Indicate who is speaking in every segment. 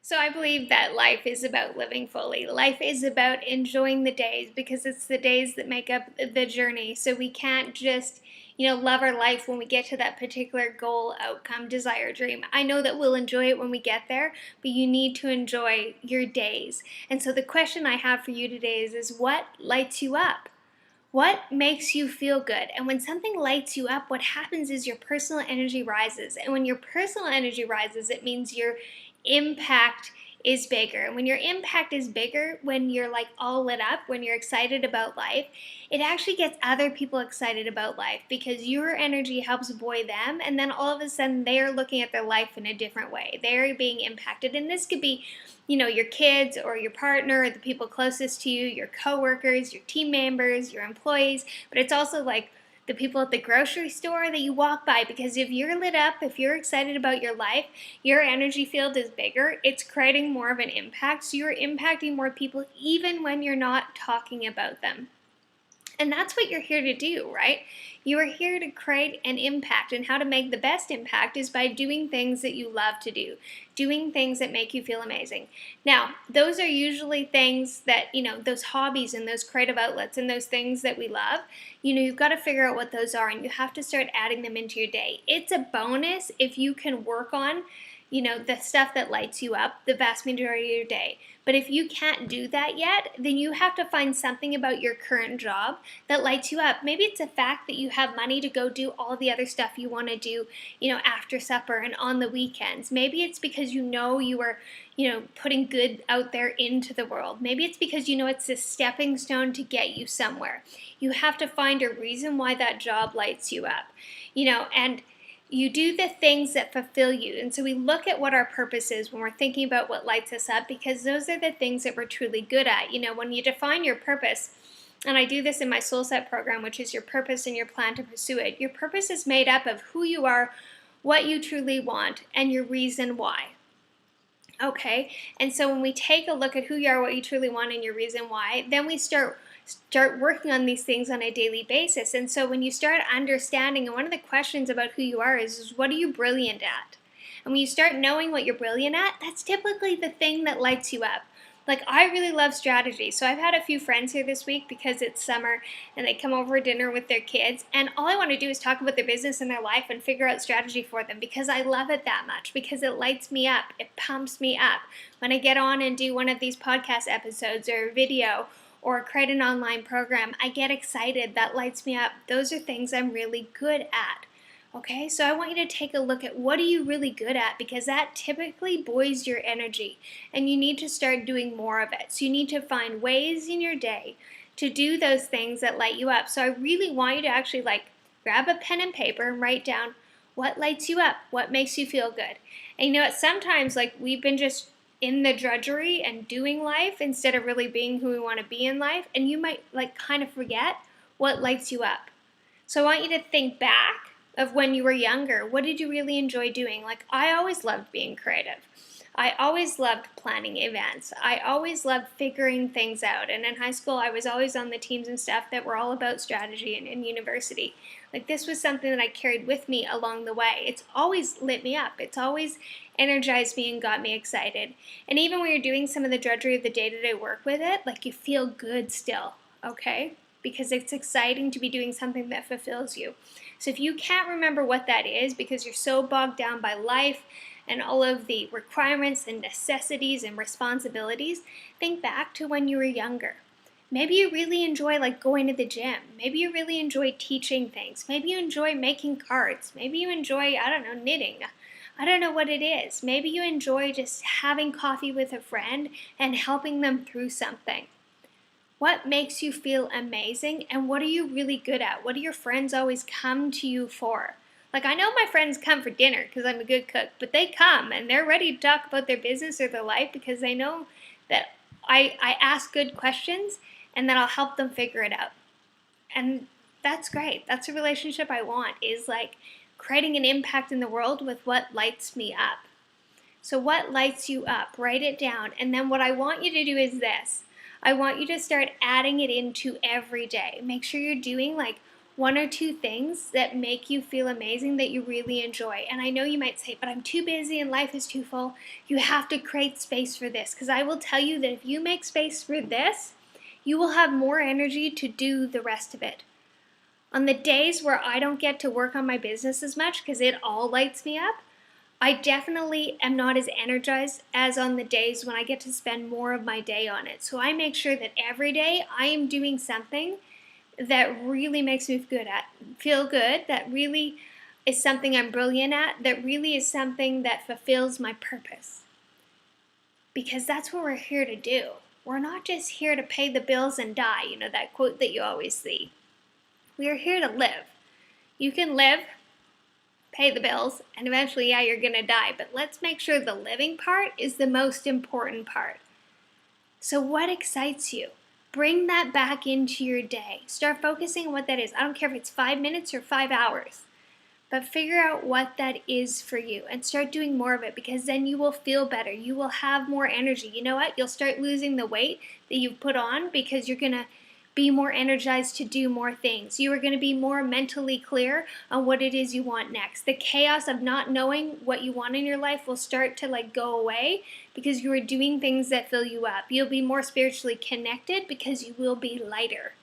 Speaker 1: So I believe that life is about living fully. Life is about enjoying the days because it's the days that make up the journey. So we can't just, love our life when we get to that particular goal, outcome, desire, dream. I know that we'll enjoy it when we get there, but you need to enjoy your days. And so the question I have for you today is what lights you up? What makes you feel good? And when something lights you up, what happens is your personal energy rises. And when your personal energy rises, it means your impact is bigger. And when your impact is bigger, when you're like all lit up, when you're excited about life, it actually gets other people excited about life because your energy helps buoy them. And then all of a sudden, they're looking at their life in a different way. They're being impacted. And this could be your kids or your partner or the people closest to you, your coworkers, your team members, your employees, but it's also like the people at the grocery store that you walk by, because if you're lit up, if you're excited about your life, your energy field is bigger. It's creating more of an impact. So you're impacting more people even when you're not talking about them. And that's what you're here to do, right? You are here to create an impact, and how to make the best impact is by doing things that you love to do, doing things that make you feel amazing. Now, those are usually things that, those hobbies and those creative outlets and those things that we love, you've got to figure out what those are, and you have to start adding them into your day. It's a bonus if you can work on the stuff that lights you up the vast majority of your day. But if you can't do that yet, then you have to find something about your current job that lights you up. Maybe it's the fact that you have money to go do all the other stuff you want to do, after supper and on the weekends. Maybe it's because you are, putting good out there into the world. Maybe it's because it's a stepping stone to get you somewhere. You have to find a reason why that job lights you up, and you do the things that fulfill you. And so we look at what our purpose is when we're thinking about what lights us up, because those are the things that we're truly good at. When you define your purpose, and I do this in my Soul Set program, which is your purpose and your plan to pursue it. Your purpose is made up of who you are, what you truly want, and your reason why. Okay? And so when we take a look at who you are, what you truly want, and your reason why, then we start working on these things on a daily basis. And so when you start understanding, and one of the questions about who you are is what are you brilliant at? And when you start knowing what you're brilliant at, that's typically the thing that lights you up. Like, I really love strategy. So I've had a few friends here this week because it's summer and they come over dinner with their kids. And all I want to do is talk about their business and their life and figure out strategy for them because I love it that much, because it lights me up. It pumps me up. When I get on and do one of these podcast episodes or a video or create an online program, I get excited. That lights me up. Those are things I'm really good at. Okay, so I want you to take a look at what are you really good at, because that typically buoys your energy and you need to start doing more of it. So you need to find ways in your day to do those things that light you up. So I really want you to actually grab a pen and paper and write down what lights you up, what makes you feel good. And sometimes we've been just in the drudgery and doing life instead of really being who we want to be in life, and you might kind of forget what lights you up. So I want you to think back of when you were younger. What did you really enjoy doing? I always loved being creative. I always loved planning events. I always loved figuring things out. And in high school, I was always on the teams and stuff that were all about strategy, and in university. This was something that I carried with me along the way. It's always lit me up. It's always energized me and got me excited. And even when you're doing some of the drudgery of the day-to-day work with it, you feel good still, okay? Because it's exciting to be doing something that fulfills you. So if you can't remember what that is because you're so bogged down by life and all of the requirements and necessities and responsibilities, think back to when you were younger. Maybe you really enjoy going to the gym. Maybe you really enjoy teaching things. Maybe you enjoy making cards. Maybe you enjoy, knitting. I don't know what it is. Maybe you enjoy just having coffee with a friend and helping them through something. What makes you feel amazing, and what are you really good at? What do your friends always come to you for? I know my friends come for dinner because I'm a good cook, but they come and they're ready to talk about their business or their life because they know that I ask good questions and that I'll help them figure it out. And that's great. That's a relationship I want, is creating an impact in the world with what lights me up. So what lights you up? Write it down. And then what I want you to do is this. I want you to start adding it into every day. Make sure you're doing one or two things that make you feel amazing that you really enjoy. And I know you might say, but I'm too busy and life is too full. You have to create space for this, because I will tell you that if you make space for this, you will have more energy to do the rest of it. On the days where I don't get to work on my business as much because it all lights me up, I definitely am not as energized as on the days when I get to spend more of my day on it. So I make sure that every day I am doing something that really makes me feel good, that really is something I'm brilliant at, that really is something that fulfills my purpose. Because that's what we're here to do. We're not just here to pay the bills and die, that quote that you always see. We are here to live. You can live, pay the bills, and eventually, yeah, you're going to die. But let's make sure the living part is the most important part. So what excites you? Bring that back into your day. Start focusing on what that is. I don't care if it's 5 minutes or 5 hours. But figure out what that is for you and start doing more of it, because then you will feel better. You will have more energy. You know what? You'll start losing the weight that you've put on because you're going to be more energized to do more things. You are going to be more mentally clear on what it is you want next. The chaos of not knowing what you want in your life will start to go away because you are doing things that fill you up. You'll be more spiritually connected because you will be lighter.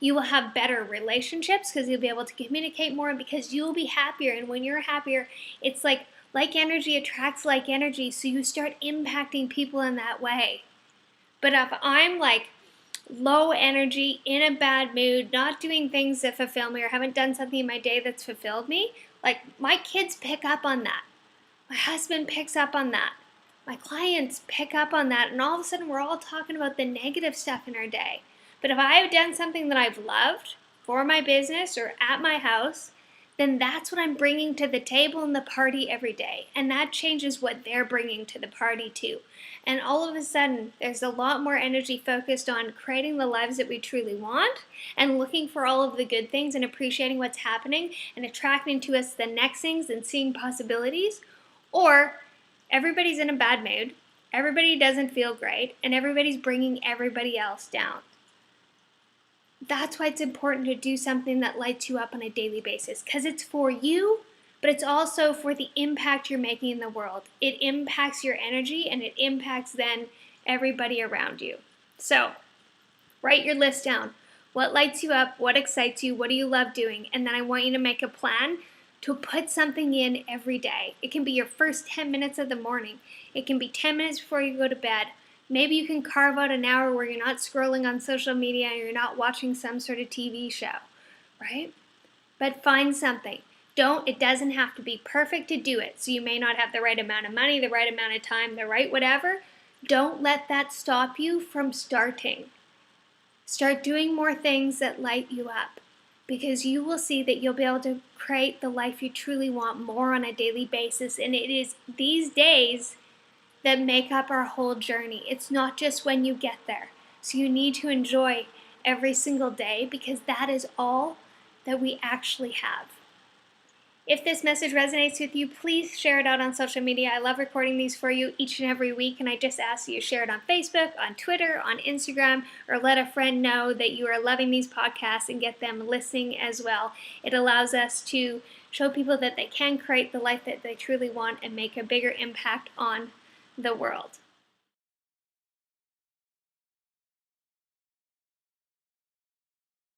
Speaker 1: You will have better relationships because you'll be able to communicate more, and because you'll be happier. And when you're happier, it's like energy attracts like energy, so you start impacting people in that way. But if I'm low energy, in a bad mood, not doing things that fulfill me, or haven't done something in my day that's fulfilled me, my kids pick up on that. My husband picks up on that. My clients pick up on that, and all of a sudden we're all talking about the negative stuff in our day. But if I've done something that I've loved for my business or at my house, then that's what I'm bringing to the table and the party every day. And that changes what they're bringing to the party too. And all of a sudden, there's a lot more energy focused on creating the lives that we truly want and looking for all of the good things and appreciating what's happening and attracting to us the next things and seeing possibilities. Or everybody's in a bad mood, everybody doesn't feel great, and everybody's bringing everybody else down. That's why it's important to do something that lights you up on a daily basis, because it's for you, but it's also for the impact you're making in the world. It impacts your energy, and it impacts then everybody around you. So write your list down. What lights you up? What excites you? What do you love doing? And then I want you to make a plan to put something in every day. It can be your first 10 minutes of the morning. It can be 10 minutes before you go to bed. Maybe you can carve out an hour where you're not scrolling on social media and you're not watching some sort of TV show, right? But find something. It doesn't have to be perfect to do it. So you may not have the right amount of money, the right amount of time, the right whatever. Don't let that stop you from starting. Start doing more things that light you up, because you will see that you'll be able to create the life you truly want more on a daily basis. And it is these days that make up our whole journey. It's not just when you get there. So you need to enjoy every single day, because that is all that we actually have. If this message resonates with you, please share it out on social media. I love recording these for you each and every week, and I just ask that you share it on Facebook, on Twitter, on Instagram, or let a friend know that you are loving these podcasts and get them listening as well. It allows us to show people that they can create the life that they truly want and make a bigger impact on the world.